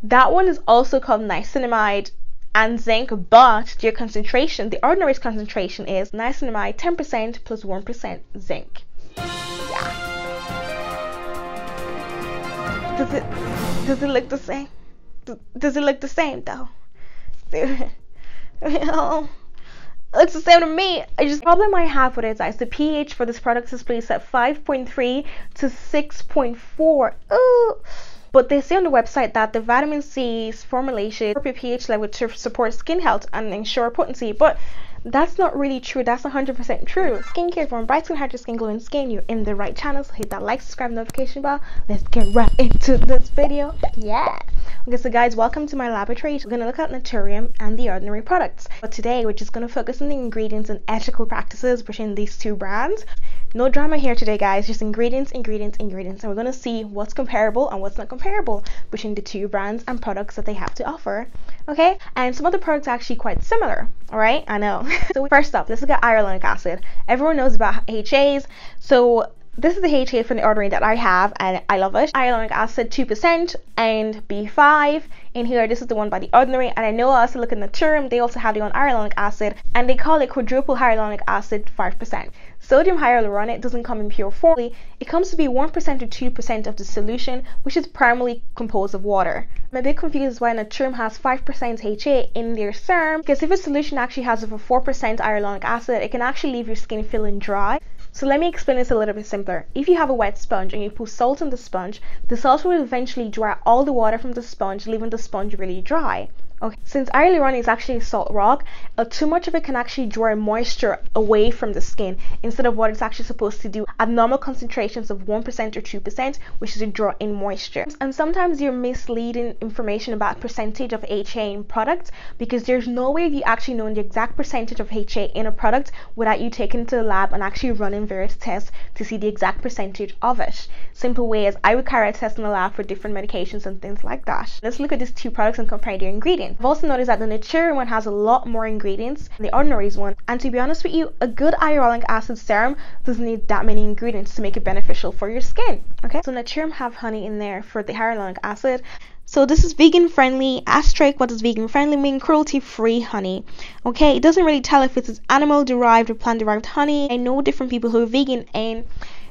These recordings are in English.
That one is also called niacinamide and zinc, but their concentration, the ordinary concentration, is niacinamide 10% plus 1% zinc. Yeah. Does it look the same? Does it look the same though? It looks the same to me. The problem I have with it is the pH for this product is placed at 5.3 to 6.4. Ooh. But they say on the website that the vitamin C's formulation for pH level to support skin health and ensure potency, but that's not really true. That's 100% true. Skincare from bright skin, healthy skin, glowing skin. You're in the right channel, so hit that like, subscribe, notification bell. Let's get right into this video. Yeah. Okay, so guys, welcome to my laboratory. We're gonna look at Naturium and the Ordinary products. But today we're just gonna focus on the ingredients and ethical practices between these two brands. No drama here today, guys. Just ingredients, and we're gonna see what's comparable and what's not comparable between the two brands and products that they have to offer. Okay, and some of the products are actually quite similar. All right, I know. So first up, let's look at hyaluronic acid. Everyone knows about HAs, so this is the HA from the Ordinary that I have, and I love it. Hyaluronic acid 2% and B5. In here, this is the one by the Ordinary, and I know I also look at Naturium. They also have their own hyaluronic acid, and they call it quadruple hyaluronic acid 5%. Sodium hyaluronate doesn't come in pure form. It comes to be 1% to 2% of the solution, which is primarily composed of water. I'm a bit confused why Naturium has 5% HA in their serum, because if a solution actually has over 4% hyaluronic acid, it can actually leave your skin feeling dry. So let me explain this a little bit simpler. If you have a wet sponge and you put salt on the sponge will eventually dry all the water from the sponge, leaving the sponge really dry. Okay, since hyaluronic is actually a salt rock, too much of it can actually draw moisture away from the skin instead of what it's actually supposed to do at normal concentrations of 1% or 2%, which is to draw in moisture. And sometimes you're misleading information about percentage of HA in products, because there's no way of you actually knowing the exact percentage of HA in a product without you taking it to the lab and actually running various tests to see the exact percentage of it. Simple way is I would carry a test in the lab for different medications and things like that. Let's look at these two products and compare their ingredients. I've also noticed that the Naturium one has a lot more ingredients than the Ordinary's one, and to be honest with you, a good hyaluronic acid serum doesn't need that many ingredients to make it beneficial for your skin. Okay, so Naturium have honey in there for the hyaluronic acid. So this is vegan friendly. Asterisk, what does vegan friendly mean? Cruelty free honey. Okay, it doesn't really tell if it's animal derived or plant derived honey. I know different people who are vegan and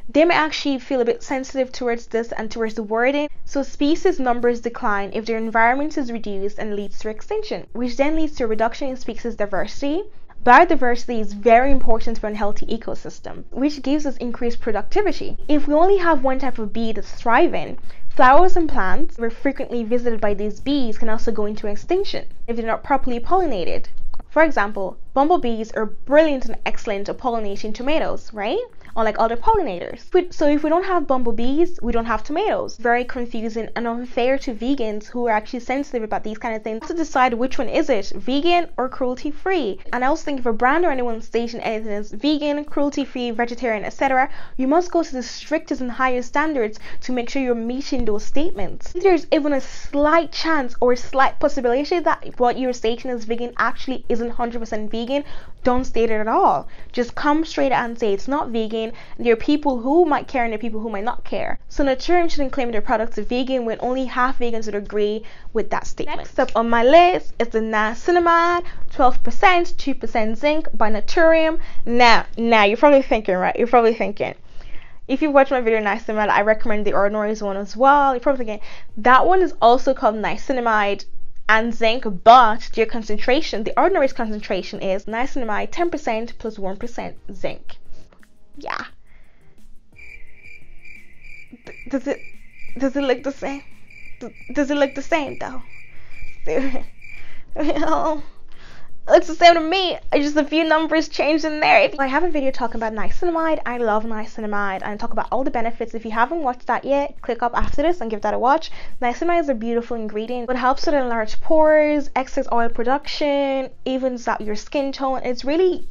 they may actually feel a bit sensitive towards this and towards the wording. So species numbers decline if their environment is reduced and leads to extinction, which then leads to a reduction in species diversity. Biodiversity is very important for a healthy ecosystem, which gives us increased productivity. If we only have one type of bee that's thriving, flowers and plants that are frequently visited by these bees can also go into extinction if they're not properly pollinated. For example, bumblebees are brilliant and excellent at pollinating tomatoes, right? Unlike other pollinators. So if we don't have bumblebees, we don't have tomatoes. Very confusing and unfair to vegans who are actually sensitive about these kind of things. To decide which one is it, vegan or cruelty free. And I also think if a brand or anyone stating anything is vegan, cruelty free, vegetarian, etc., you must go to the strictest and highest standards to make sure you're meeting those statements. If there's even a slight chance or a slight possibility that what you're stating as vegan actually isn't 100% vegan, don't state it at all. Just come straight out and say it's not vegan. There are people who might care and there are people who might not care. So Naturium shouldn't claim their products are vegan when only half vegans would agree with that statement. Next up on my list is the Niacinamide 12%, 2% zinc by Naturium. Now you're probably thinking, right? You're probably thinking, if you watch my video Niacinamide, I recommend the Ordinary's one as well. You're probably thinking, that one is also called Niacinamide and zinc, but their concentration, the Ordinary's concentration, is niacinamide 10% plus 1% zinc. Yeah. Does it look the same? Does it look the same though? Looks the same to me. Just a few numbers changed in there. I have a video talking about niacinamide. I love niacinamide and I talk about all the benefits. If you haven't watched that yet, click up after this and give that a watch. Niacinamide is a beautiful ingredient. It helps with enlarged pores, excess oil production, evens out your skin tone. It's really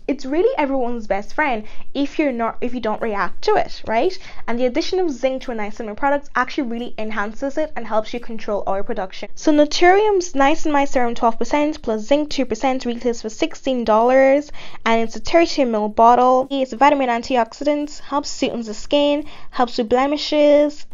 everyone's best friend if you don't react to it, right? And the addition of zinc to a niacinamide product actually really enhances it and helps you control oil production. So Naturium's niacinamide serum 12% plus zinc 2% retails for $16, and it's a 30 ml bottle. It's a vitamin antioxidant, helps soothe the skin, helps with blemishes.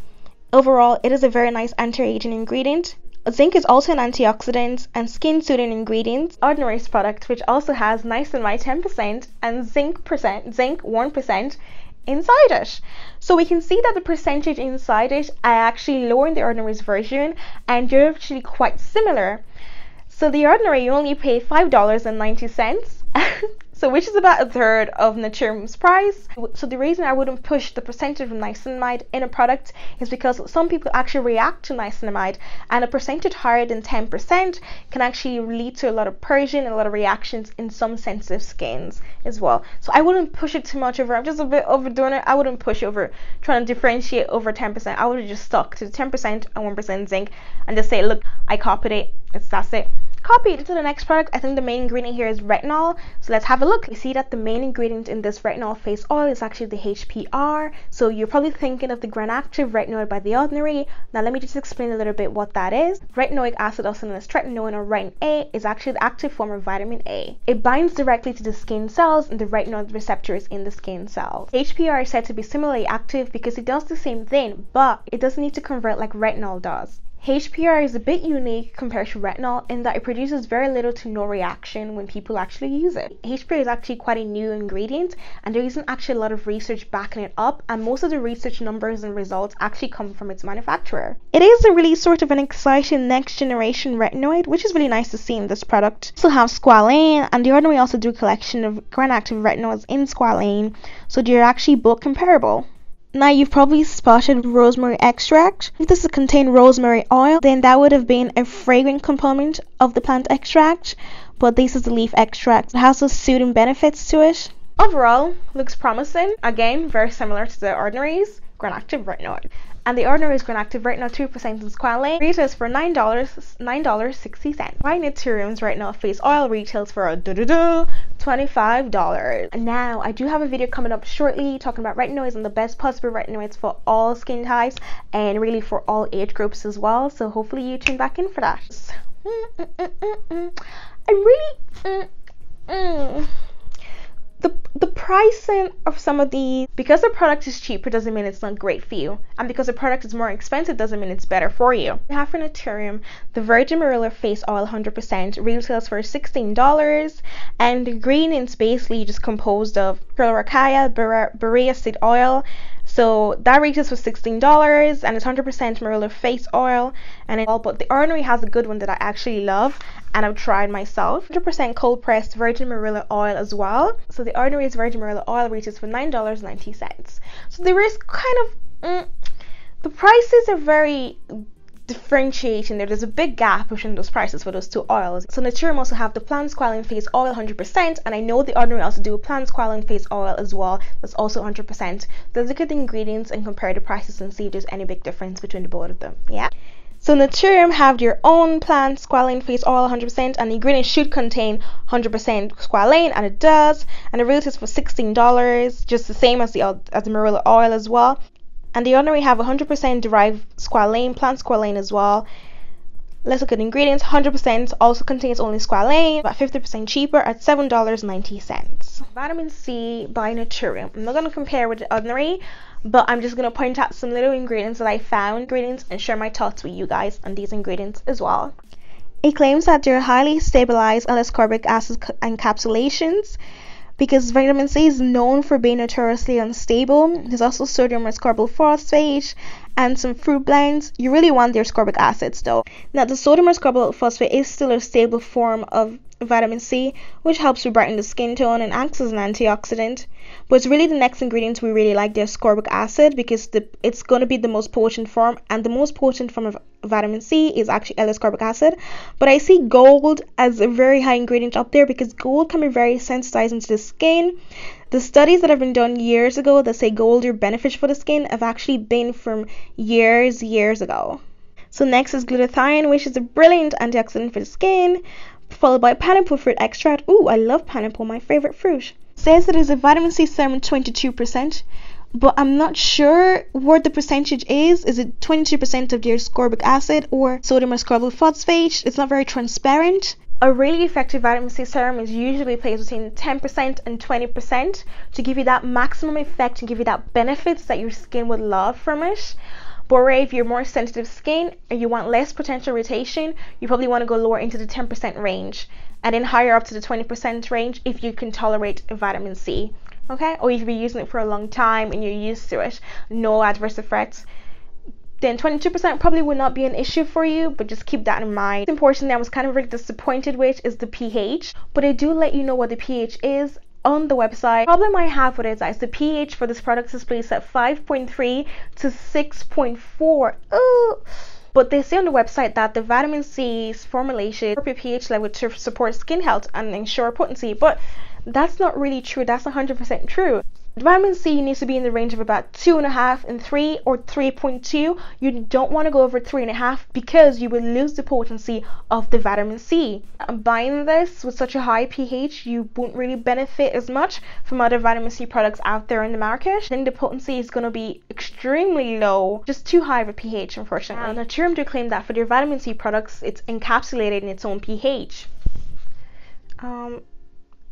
Overall, it is a very nice anti-aging ingredient. Zinc is also an antioxidant and skin soothing ingredient. Ordinary's product, which also has niacinamide 10% and zinc 1% inside it. So we can see that the percentage inside it are actually lower in the Ordinary's version, and they're actually quite similar. So the Ordinary, you only pay $5.90. So which is about a third of Naturium's price. So the reason I wouldn't push the percentage of niacinamide in a product is because some people actually react to niacinamide, and a percentage higher than 10% can actually lead to a lot of purging and a lot of reactions in some sensitive skins as well. So I wouldn't push it too much over. I'm just a bit overdoing it. I wouldn't push over trying to differentiate over 10%. I would have just stuck to 10% and 1% zinc and just say, look, I copied it. That's it. Copied. To the next product, I think the main ingredient here is retinol. So let's have a look. You see that the main ingredient in this retinol face oil is actually the HPR. So you're probably thinking of the Granactive retinol by The Ordinary. Now let me just explain a little bit what that is. Retinoic acid, also known as tretinoin or retin A, is actually the active form of vitamin A. It binds directly to the skin cells, and the retinol receptor is in the skin cells. HPR is said to be similarly active because it does the same thing, but it doesn't need to convert like retinol does. HPR is a bit unique compared to retinol in that it produces very little to no reaction when people actually use it. HPR is actually quite a new ingredient, and there isn't actually a lot of research backing it up, and most of the research numbers and results actually come from its manufacturer. It is a really sort of an exciting next generation retinoid, which is really nice to see in this product. We also have squalane, and The Ordinary also do a collection of Granactive retinoids in squalane, so they're actually both comparable. Now you've probably spotted rosemary extract. If this contained rosemary oil, then that would have been a fragrant component of the plant extract, but this is the leaf extract. It has those soothing benefits to it. Overall, looks promising. Again, very similar to The Ordinary's Granactive retinol. And The Ordinary's Granactive retinol 2% in squalane retails for $9.60. While Naturium's retinol face oil retails for $25. And now I do have a video coming up shortly talking about retinoids and the best possible retinoids for all skin types and really for all age groups as well. So hopefully you tune back in for that. I'm really the pricing of some of these, because the product is cheaper doesn't mean it's not great for you, and because the product is more expensive doesn't mean it's better for you. We have for Naturium the Virgin Marula face oil 100% retails for $16, and the ingredients basically just composed of Chloracaya, Berea seed oil. So that retails for $16, and it's 100% Marula face oil, and but The Ordinary has a good one that I actually love and I've tried myself. 100% cold pressed virgin marula oil as well. So The Ordinary's virgin marula oil retails for $9.90. So there is kind of the prices are very differentiating. There's a big gap between those prices for those two oils. So Naturium also have the plant squalane face oil 100%, and I know The Ordinary also do a plant squalane face oil as well that's also 100%. So look at the ingredients and compare the prices and see if there's any big difference between the both of them. Yeah. So Naturium have their own plant squalane face oil 100%, and the ingredient should contain 100% squalane, and it does, and it retails for $16, just the same as the marula oil as well. And The Ordinary have 100% derived squalane, plant squalane as well. Let's look at the ingredients. 100% also contains only squalane, about 50% cheaper at $7.90. Vitamin C by Naturium. I'm not going to compare with The Ordinary, but I'm just going to point out some little ingredients that I found, and share my thoughts with you guys on these ingredients as well. It claims that they're highly stabilized L-ascorbic acid encapsulations, because vitamin C is known for being notoriously unstable. There's also sodium ascorbyl phosphate and some fruit blends. You really want their ascorbic acids though. Now the sodium ascorbyl phosphate is still a stable form of vitamin C, which helps to brighten the skin tone and acts as an antioxidant. But it's really the next ingredient we really like, the ascorbic acid, because it's going to be the most potent form, and the most potent form of vitamin C is actually L-ascorbic acid. But I see gold as a very high ingredient up there because gold can be very sensitizing to the skin. The studies that have been done years ago that say gold are beneficial for the skin have actually been from years ago. So next is glutathione, which is a brilliant antioxidant for the skin, followed by pineapple fruit extract. Ooh, I love pineapple, my favorite fruit. It says it is a vitamin C serum 22%, but I'm not sure what the percentage is. Is it 22% of the ascorbic acid or sodium ascorbyl phosphate? It's not very transparent. A really effective vitamin C serum is usually placed between 10% and 20% to give you that maximum effect and give you that benefits that your skin would love from it. But if you're more sensitive skin and you want less potential irritation, you probably want to go lower into the 10% range, and then higher up to the 20% range if you can tolerate vitamin C. Okay, or if you've been using it for a long time and you're used to it, no adverse effects, then 22% probably would not be an issue for you, but just keep that in mind. The portion that I was kind of really disappointed with is the pH, but I do let you know what the pH is on the website. The problem I have with it is the pH for this product is placed at 5.3 to 6.4. But they say on the website that the vitamin C's formulation for pH level to support skin health and ensure potency, but that's not really true. That's 100% true. Vitamin C needs to be in the range of about 2.5 and 3 or 3.2. You don't want to go over 3.5 because you will lose the potency of the vitamin C. Buying this with such a high pH, you won't really benefit as much from other vitamin C products out there in the market. I think the potency is going to be extremely low, just too high of a pH, unfortunately. Naturium do claim that for their vitamin C products, it's encapsulated in its own pH.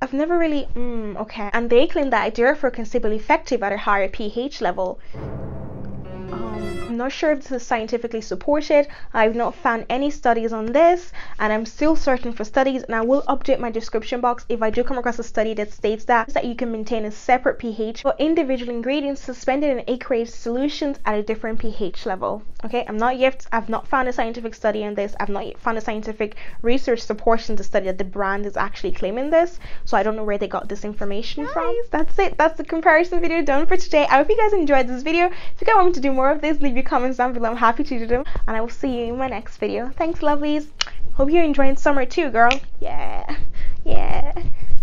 I've never really, okay. And they claim that it's therefore considerably effective at a higher pH level. I'm not sure if this is scientifically supported. I've not found any studies on this, and I'm still searching for studies, and I will update my description box if I do come across a study that states that you can maintain a separate pH for individual ingredients suspended in aqueous solutions at a different pH level. Okay, I've not found a scientific study on this. I've not yet found a scientific research supporting the study that the brand is actually claiming this, so I don't know where they got this information from. That's it. That's the comparison video done for today. I hope you guys enjoyed this video. If you guys want me to do more of this, leave your comments down below. I'm happy to do them, and I will see you in my next video. Thanks, lovelies. Hope you're enjoying summer too, girl. Yeah.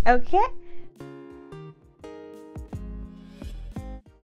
Okay.